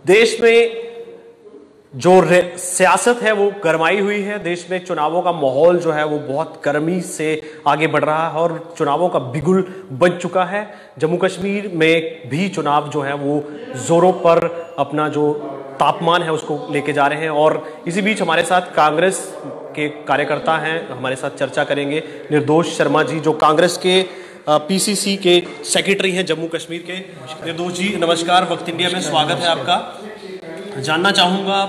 देश में जो सियासत है वो गरमाई हुई है। देश में चुनावों का माहौल जो है वो बहुत गर्मी से आगे बढ़ रहा है और चुनावों का बिगुल बन चुका है। जम्मू कश्मीर में भी चुनाव जो है वो जोरों पर अपना जो तापमान है उसको लेके जा रहे हैं। और इसी बीच हमारे साथ कांग्रेस के कार्यकर्ता हैं, हमारे साथ चर्चा करेंगे। निर्दोष शर्मा जी जो कांग्रेस के पीसीसी के सेक्रेटरी हैं जम्मू कश्मीर के। निर्दोष जी नमस्कार, वक्त इंडिया में स्वागत है आपका। जानना चाहूँगा,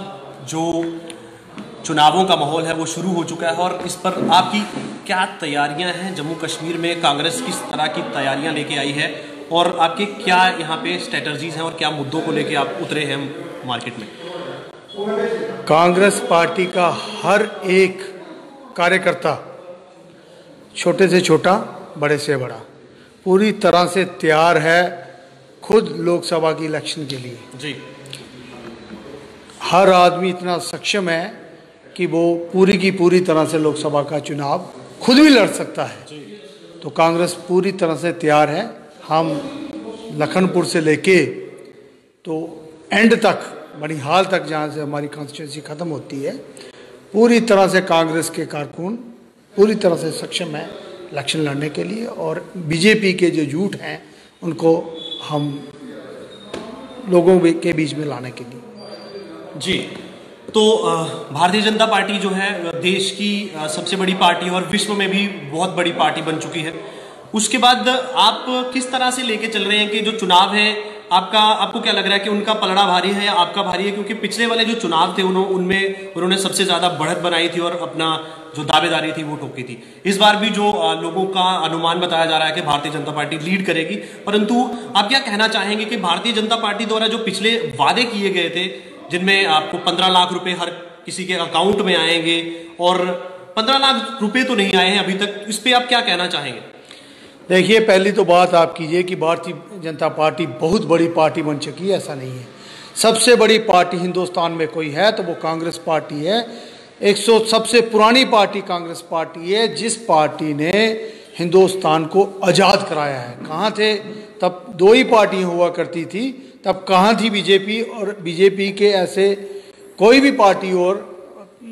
जो चुनावों का माहौल है वो शुरू हो चुका है और इस पर आपकी क्या तैयारियां हैं? जम्मू कश्मीर में कांग्रेस किस तरह की तैयारियां लेके आई है और आपके क्या यहाँ पे स्ट्रेटजीज हैं और क्या मुद्दों को लेके आप उतरे हैं मार्केट में? कांग्रेस पार्टी का हर एक कार्यकर्ता, छोटे से छोटा बड़े से बड़ा, पूरी तरह से तैयार है खुद लोकसभा की इलेक्शन के लिए। जी, हर आदमी इतना सक्षम है कि वो पूरी की पूरी तरह से लोकसभा का चुनाव खुद भी लड़ सकता है। तो कांग्रेस पूरी तरह से तैयार है। हम लखनपुर से लेके तो एंड तक, बनिहाल तक, जहाँ से हमारी कॉन्स्टिट्यूंसी ख़त्म होती है, पूरी तरह से कांग्रेस के कारकुन पूरी तरह से सक्षम है इलेक्शन लड़ने के लिए। और बीजेपी के जो झूठ हैं उनको हम लोगों के बीच में लाने के लिए। जी, तो भारतीय जनता पार्टी जो है देश की सबसे बड़ी पार्टी और विश्व में भी बहुत बड़ी पार्टी बन चुकी है। उसके बाद आप किस तरह से लेके चल रहे हैं कि जो चुनाव है आपको क्या लग रहा है कि उनका पलड़ा भारी है या आपका भारी है? क्योंकि पिछले वाले जो चुनाव थे उनमें उन्होंने सबसे ज्यादा बढ़त बनाई थी और अपना जो दावेदारी थी वो ठोकी थी। इस बार भी जो लोगों का अनुमान बताया जा रहा है कि भारतीय जनता पार्टी लीड करेगी, परंतु आप क्या कहना चाहेंगे कि भारतीय जनता पार्टी द्वारा जो पिछले वादे किए गए थे, जिनमें आपको 15 लाख रुपए हर किसी के अकाउंट में आएंगे, और 15 लाख रुपए तो नहीं आए हैं अभी तक, इस पे आप क्या कहना चाहेंगे? देखिए, पहली तो बात आप कीजिए कि भारतीय जनता पार्टी बहुत बड़ी पार्टी बन चुकी है, ऐसा नहीं है। सबसे बड़ी पार्टी हिंदुस्तान में कोई है तो वो कांग्रेस पार्टी है। सबसे पुरानी पार्टी कांग्रेस पार्टी है, जिस पार्टी ने हिंदुस्तान को आज़ाद कराया है। कहाँ थे तब? दो ही पार्टियाँ हुआ करती थी तब। कहाँ थी बीजेपी? और बीजेपी के ऐसे कोई भी पार्टी और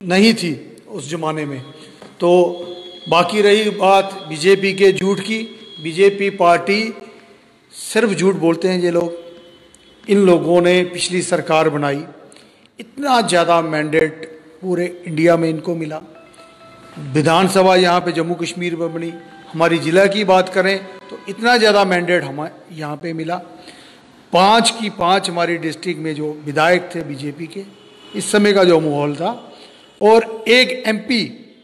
नहीं थी उस जमाने में। तो बाकी रही बात बीजेपी के झूठ की, बीजेपी पार्टी सिर्फ झूठ बोलते हैं ये लोग। इन लोगों ने पिछली सरकार बनाई, इतना ज़्यादा मैंडेट पूरे इंडिया में इनको मिला। विधानसभा यहाँ पे जम्मू कश्मीर में बनी। हमारी ज़िला की बात करें तो इतना ज़्यादा मैंडेट हमें यहाँ पे मिला। 5 की 5 हमारी डिस्ट्रिक्ट में जो विधायक थे बीजेपी के, इस समय का जो माहौल था, और 1 MP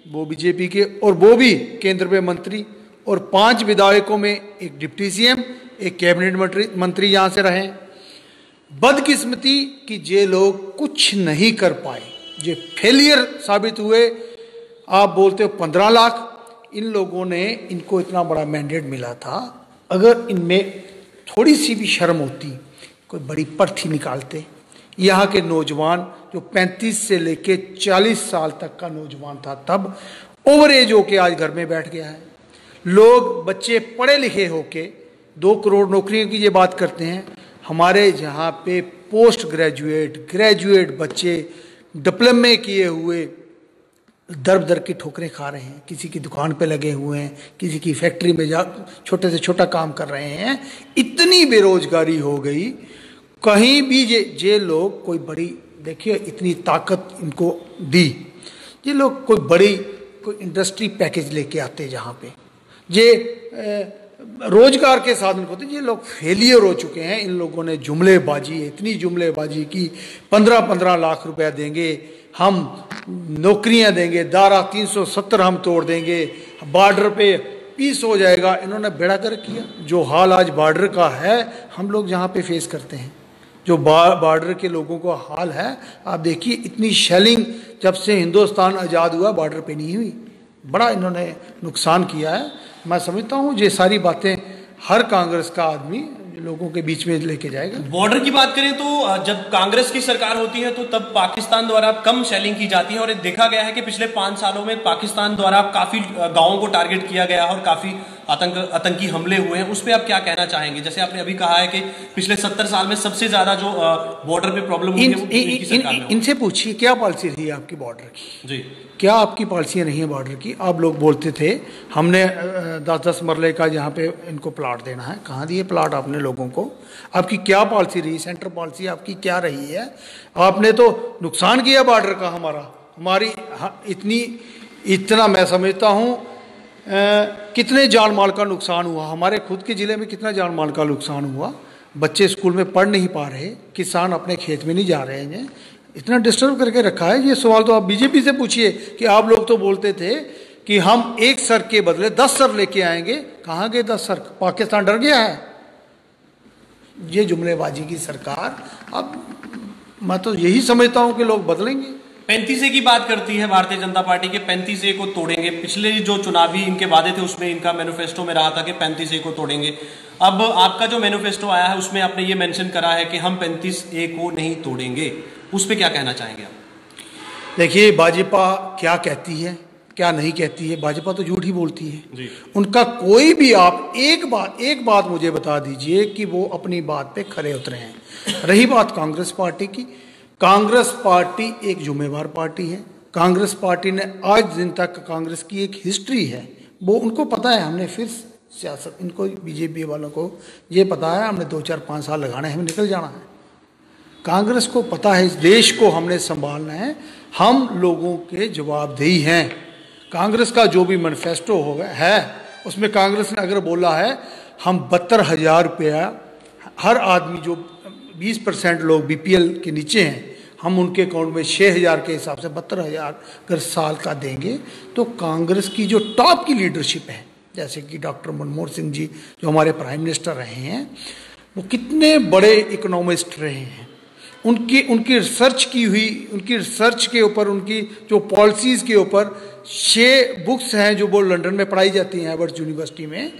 वो बीजेपी के, और वो भी केंद्र में मंत्री, और 5 विधायकों में एक डिप्टी CM, एक कैबिनेट मंत्री यहाँ से रहे। बदकिस्मती कि ये लोग कुछ नहीं कर पाए, ये फेलियर साबित हुए। आप बोलते हो 15 लाख, इन लोगों ने, इनको इतना बड़ा मैंडेट मिला था, अगर इनमें थोड़ी सी भी शर्म होती, कोई बड़ी पर्थी निकालते। यहाँ के नौजवान जो 35 से लेके 40 साल तक का नौजवान था तब, ओवर एज होके आज घर में बैठ गया है। लोग, बच्चे पढ़े लिखे होके 2 करोड़ नौकरियों की ये बात करते हैं। हमारे यहाँ पे पोस्ट ग्रेजुएट बच्चे डिप्लोमे किए हुए दर दर की ठोकरें खा रहे हैं। किसी की दुकान पे लगे हुए हैं, किसी की फैक्ट्री में जा छोटे से छोटा काम कर रहे हैं। इतनी बेरोजगारी हो गई। कहीं भी ये लोग कोई बड़ी, देखिए इतनी ताकत इनको दी, ये लोग कोई इंडस्ट्री पैकेज लेके आते जहाँ पे ये रोजगार के साधन होते, ये लोग फेलियर हो चुके हैं। इन लोगों ने जुमलेबाजी, इतनी जुमलेबाजी की, 15-15 लाख रुपया देंगे, हम नौकरियां देंगे, धारा 370 हम तोड़ देंगे, बॉर्डर पे पीस हो जाएगा। इन्होंने बेड़ा गर्क किया। जो हाल आज बॉर्डर का है, हम लोग जहाँ पे फेस करते हैं, जो बॉर्डर के लोगों का हाल है, आप देखिए, इतनी शेलिंग जब से हिंदुस्तान आज़ाद हुआ बॉर्डर पे नहीं हुई। बड़ा इन्होंने नुकसान किया है। मैं समझता हूँ ये सारी बातें हर कांग्रेस का आदमी लोगों के बीच में लेके जाएगा। बॉर्डर की बात करें तो जब कांग्रेस की सरकार होती है तो तब पाकिस्तान द्वारा कम शेलिंग की जाती है, और देखा गया है कि पिछले 5 सालों में पाकिस्तान द्वारा काफी गांवों को टारगेट किया गया और काफी आतंकी हमले हुए हैं, उस पर आप क्या कहना चाहेंगे? जैसे आपने अभी कहा है कि पिछले 70 साल में सबसे ज्यादा जो बॉर्डर पे प्रॉब्लम हुई है वो इनकी सरकार में। इनसे पूछिए क्या पॉलिसी रही है आपकी बॉर्डर की जी, क्या आपकी पॉलिसी नहीं है बॉर्डर की? आप लोग बोलते थे हमने 10-10 मरले का यहाँ पे इनको प्लाट देना है, कहाँ दिए प्लाट आपने लोगों को? आपकी क्या पॉलिसी रही, सेंटर पॉलिसी आपकी क्या रही है? आपने तो नुकसान किया बॉर्डर का हमारी इतना मैं समझता हूँ कितने जान माल का नुकसान हुआ, हमारे खुद के ज़िले में कितना जान माल का नुकसान हुआ। बच्चे स्कूल में पढ़ नहीं पा रहे, किसान अपने खेत में नहीं जा रहे हैं, इतना डिस्टर्ब करके रखा है। ये सवाल तो आप बीजेपी से पूछिए कि आप लोग तो बोलते थे कि हम एक सर के बदले 10 सर लेके आएंगे, कहाँ गए 10 सर? पाकिस्तान डर गया है? ये जुमलेबाजी की सरकार, अब मैं तो यही समझता हूँ कि लोग बदलेंगे। 35A की बात करती है भारतीय जनता पार्टी के, 35A को तोड़ेंगे। पिछले जो चुनावी इनके वादे थे उसमें इनका मैनिफेस्टो में रहा था कि 35A को तोड़ेंगे। अब आपका जो मैनिफेस्टो आया है उसमें आपने ये मेंशन करा है कि हम 35A को नहीं तोड़ेंगे, उस पर क्या कहना चाहेंगे आप? देखिए भाजपा क्या कहती है क्या नहीं कहती है, भाजपा तो झूठ ही बोलती है जी। उनका कोई भी आप एक बात मुझे बता दीजिए कि वो अपनी बात पे खरे उतरे हैं। रही बात कांग्रेस पार्टी की, कांग्रेस पार्टी एक जुम्मेवार पार्टी है। कांग्रेस पार्टी ने आज दिन तक कांग्रेस की एक हिस्ट्री है, वो उनको पता है। हमने फिर सियासत, इनको बीजेपी वालों को ये पता है हमने 2-4-5 साल लगाने हैं, हमें निकल जाना है। कांग्रेस को पता है इस देश को हमने संभालना है, हम लोगों के जवाबदेही हैं। कांग्रेस का जो भी मैनिफेस्टो होगा है उसमें कांग्रेस ने अगर बोला है हम 72,000 रुपया हर आदमी, जो 20% लोग BPL के नीचे हैं, हम उनके अकाउंट में 6,000 के हिसाब से 72,000 अगर साल का देंगे, तो कांग्रेस की जो टॉप की लीडरशिप है, जैसे कि डॉक्टर मनमोहन सिंह जी जो हमारे प्राइम मिनिस्टर रहे हैं, वो कितने बड़े इकोनॉमिस्ट रहे हैं, उनकी रिसर्च की हुई, उनकी रिसर्च के ऊपर, उनकी जो पॉलिसीज़ के ऊपर 6 बुक्स हैं जो वो लंदन में पढ़ाई जाती हैं हार्वर्ड यूनिवर्सिटी में।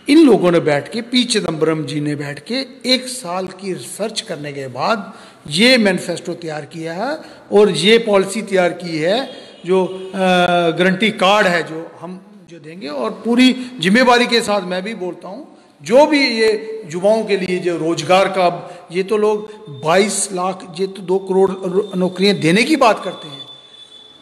इन लोगों ने बैठ के, पी चिदम्बरम जी ने बैठ के 1 साल की रिसर्च करने के बाद ये मैनिफेस्टो तैयार किया है और ये पॉलिसी तैयार की है जो गारंटी कार्ड है जो हम जो देंगे। और पूरी जिम्मेवारी के साथ मैं भी बोलता हूँ, जो भी ये युवाओं के लिए जो रोजगार का, ये तो लोग 22 लाख, ये तो 2 करोड़ नौकरियां देने की बात करते हैं।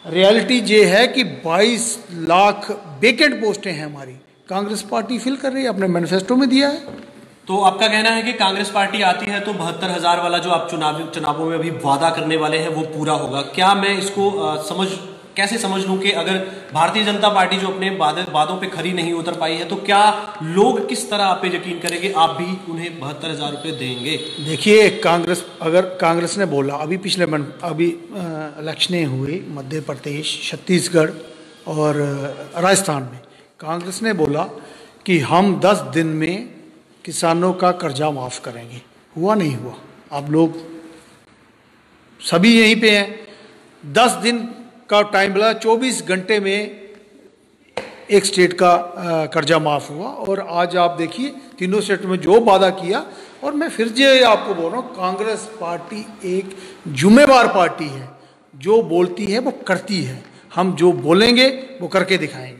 रियलिटी ये है कि 22 लाख वेकेंट पोस्टें हैं हमारी, कांग्रेस पार्टी फिल कर रही है, अपने मैनिफेस्टो में दिया है। तो आपका कहना है कि कांग्रेस पार्टी आती है तो 72,000 वाला जो आप चुनावों में अभी वादा करने वाले हैं वो पूरा होगा। क्या मैं इसको कैसे समझ लूं कि अगर भारतीय जनता पार्टी जो अपने वादों पे खरी नहीं उतर पाई है, तो क्या लोग किस तरह आप पे यकीन करेंगे, आप भी उन्हें 72,000 रुपये देंगे? देखिए, अगर कांग्रेस ने बोला, अभी इलेक्शनें हुई मध्य प्रदेश, छत्तीसगढ़ और राजस्थान में, कांग्रेस ने बोला कि हम 10 दिन में किसानों का कर्जा माफ़ करेंगे। हुआ नहीं हुआ? आप लोग सभी यहीं पे हैं, 10 दिन का टाइम मिला, 24 घंटे में एक स्टेट का कर्जा माफ़ हुआ। और आज आप देखिए तीनों स्टेट में जो वादा किया, और मैं फिर से आपको बोल रहा हूँ, कांग्रेस पार्टी एक जुम्मेवार पार्टी है, जो बोलती है वो करती है। हम जो बोलेंगे वो करके दिखाएंगे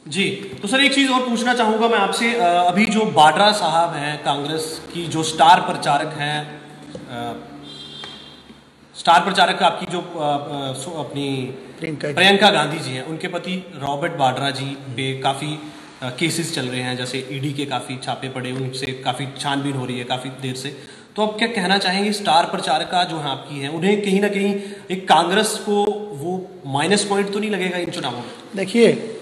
जी। तो सर एक चीज़ और पूछना चाहूँगा मैं आपसे, अभी जो वाड्रा साहब हैं, कांग्रेस की जो स्टार प्रचारक हैं, स्टार प्रचारक आपकी जो अपनी प्रियंका गांधी जी हैं, उनके पति रॉबर्ट वाड्रा जी पे काफ़ी केसेस चल रहे हैं, जैसे ईडी के काफ़ी छापे पड़े, उनसे काफ़ी छानबीन हो रही है काफ़ी देर से। तो आप क्या कहना चाहेंगे, स्टार प्रचारका जो है आपकी हैं, उन्हें कहीं ना कहीं एक कांग्रेस को वो माइनस पॉइंट तो नहीं लगेगा इन चुनावों में? देखिए,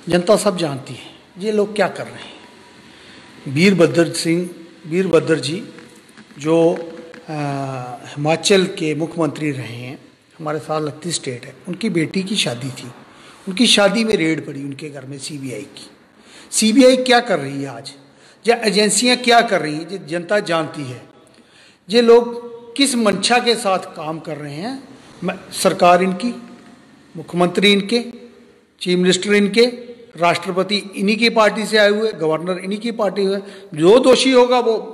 जनता सब जानती है ये लोग क्या कर रहे हैं। वीरभद्र जी जो हिमाचल के मुख्यमंत्री रहे हैं, हमारे साथ 29 स्टेट है, उनकी बेटी की शादी थी, उनकी शादी में रेड पड़ी उनके घर में सीबीआई की। सीबीआई क्या कर रही है आज, या एजेंसियां क्या कर रही हैं, ये जनता जानती है। ये लोग किस मंशा के साथ काम कर रहे हैं, सरकार इनकी, मुख्यमंत्री इनके, चीफ मिनिस्टर इनके, राष्ट्रपति इन्हीं की पार्टी से आए हुए, गवर्नर इन्हीं की पार्टी हुए। जो दोषी होगा, वो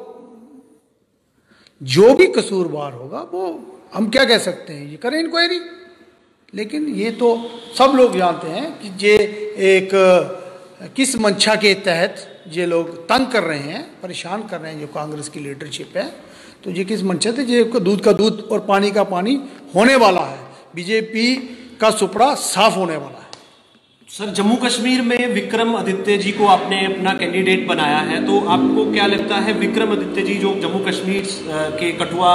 जो भी कसूरवार होगा, वो हम क्या कह सकते हैं, ये करें इंक्वायरी। लेकिन ये तो सब लोग जानते हैं कि ये एक किस मंशा के तहत ये लोग तंग कर रहे हैं, परेशान कर रहे हैं जो कांग्रेस की लीडरशिप है, तो ये किस मंशा से, ये दूध का दूध और पानी का पानी होने वाला है। बीजेपी का सुपड़ा साफ होने वाला है। सर, जम्मू कश्मीर में विक्रम आदित्य जी को आपने अपना कैंडिडेट बनाया है, तो आपको क्या लगता है विक्रम आदित्य जी जो जम्मू कश्मीर के कठुआ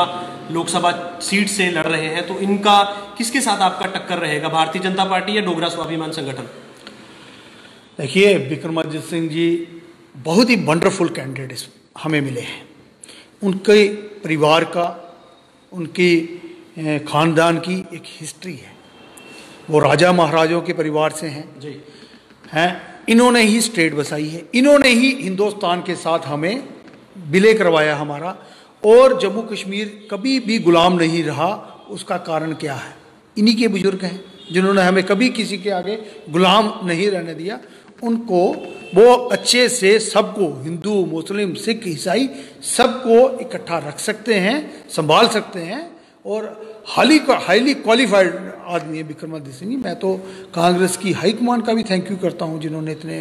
लोकसभा सीट से लड़ रहे हैं, तो इनका किसके साथ आपका टक्कर रहेगा, भारतीय जनता पार्टी या डोगरा स्वाभिमान संगठन? देखिए, विक्रमादित्य सिंह जी बहुत ही वंडरफुल कैंडिडेट हमें मिले हैं। उनके परिवार का, उनकी खानदान की एक हिस्ट्री है। वो राजा महाराजों के परिवार से हैं। इन्होंने ही स्टेट बसाई है, इन्होंने ही हिंदुस्तान के साथ हमें विलय करवाया हमारा। और जम्मू कश्मीर कभी भी गुलाम नहीं रहा। उसका कारण क्या है? इन्हीं के बुजुर्ग हैं जिन्होंने हमें कभी किसी के आगे गुलाम नहीं रहने दिया। उनको वो अच्छे से सबको, हिंदू, मुस्लिम, सिख, ईसाई, सबको इकट्ठा रख सकते हैं, संभाल सकते हैं। और हाईली क्वालिफाइड आदमी है विक्रमादित्य सिंह जी। मैं तो कांग्रेस की हाईकमान का भी थैंक यू करता हूं जिन्होंने इतने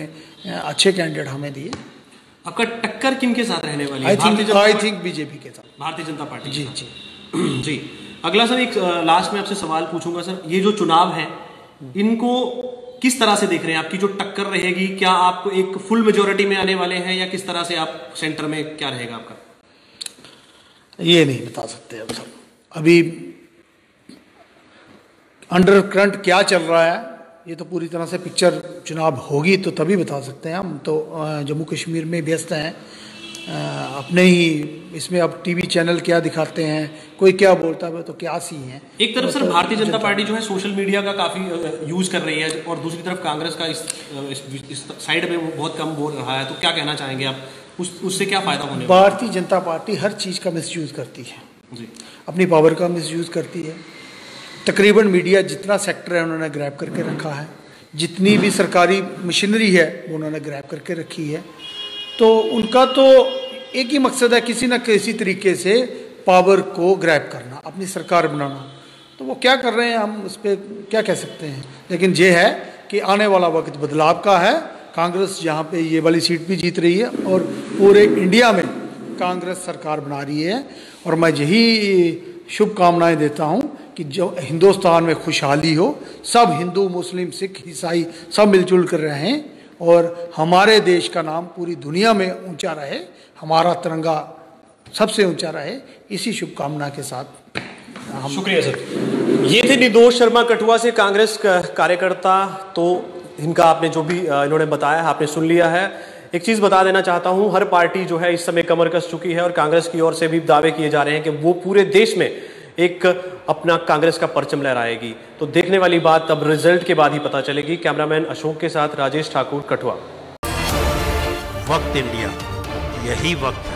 अच्छे कैंडिडेट हमें दिए। आपका टक्कर किनके साथ रहने वाली है? आई थिंक बीजेपी के साथ, भारतीय जनता पार्टी। जी जी जी। अगला सर, एक लास्ट में आपसे सवाल पूछूंगा सर, ये जो चुनाव है इनको किस तरह से देख रहे हैं? आपकी जो टक्कर रहेगी, क्या आप एक फुल मेजोरिटी में आने वाले हैं या किस तरह से आप सेंटर में, क्या रहेगा आपका? ये नहीं बता सकते अब सब। अभी अंडर करंट क्या चल रहा है ये तो पूरी तरह से पिक्चर, चुनाव होगी तो तभी बता सकते हैं। हम तो जम्मू कश्मीर में व्यस्त हैं अपने ही इसमें। अब टीवी चैनल क्या दिखाते हैं, कोई क्या बोलता है, तो क्या सी है। एक तरफ सर भारतीय जनता पार्टी जो है सोशल मीडिया का काफी यूज कर रही है और दूसरी तरफ कांग्रेस का इस साइड में वो बहुत कम बोल रहा है, तो क्या कहना चाहेंगे आप? उससे क्या फायदा होने? भारतीय जनता पार्टी हर चीज का मिसयूज करती है जी, अपनी पावर का मिसयूज करती है। तकरीबन मीडिया जितना सेक्टर है उन्होंने ग्रैब करके रखा है, जितनी भी सरकारी मशीनरी है वो उन्होंने ग्रैब करके रखी है। तो उनका तो एक ही मकसद है, किसी न किसी तरीके से पावर को ग्रैब करना, अपनी सरकार बनाना। तो वो क्या कर रहे हैं हम उस पर क्या कह सकते हैं। लेकिन ये है कि आने वाला वक्त बदलाव का है। कांग्रेस यहाँ पे ये वाली सीट भी जीत रही है और पूरे इंडिया में कांग्रेस सरकार बना रही है। और मैं यही शुभकामनाएं देता हूँ कि जो हिंदुस्तान में खुशहाली हो, सब हिंदू, मुस्लिम, सिख, ईसाई सब मिलजुल कर रहें और हमारे देश का नाम पूरी दुनिया में ऊंचा रहे, हमारा तिरंगा सबसे ऊंचा रहे। इसी शुभकामना के साथ हम। शुक्रिया सर। ये थे निर्दोष शर्मा कठुआ से कांग्रेस कार्यकर्ता। तो इनका आपने जो भी इन्होंने बताया आपने सुन लिया है। एक चीज बता देना चाहता हूं, हर पार्टी जो है इस समय कमर कस चुकी है और कांग्रेस की ओर से भी दावे किए जा रहे हैं कि वो पूरे देश में एक अपना कांग्रेस का परचम लहराएगी। तो देखने वाली बात अब रिजल्ट के बाद ही पता चलेगी। कैमरामैन अशोक के साथ राजेश ठाकुर, कठुआ। वक्त इंडिया, यही वक्त है।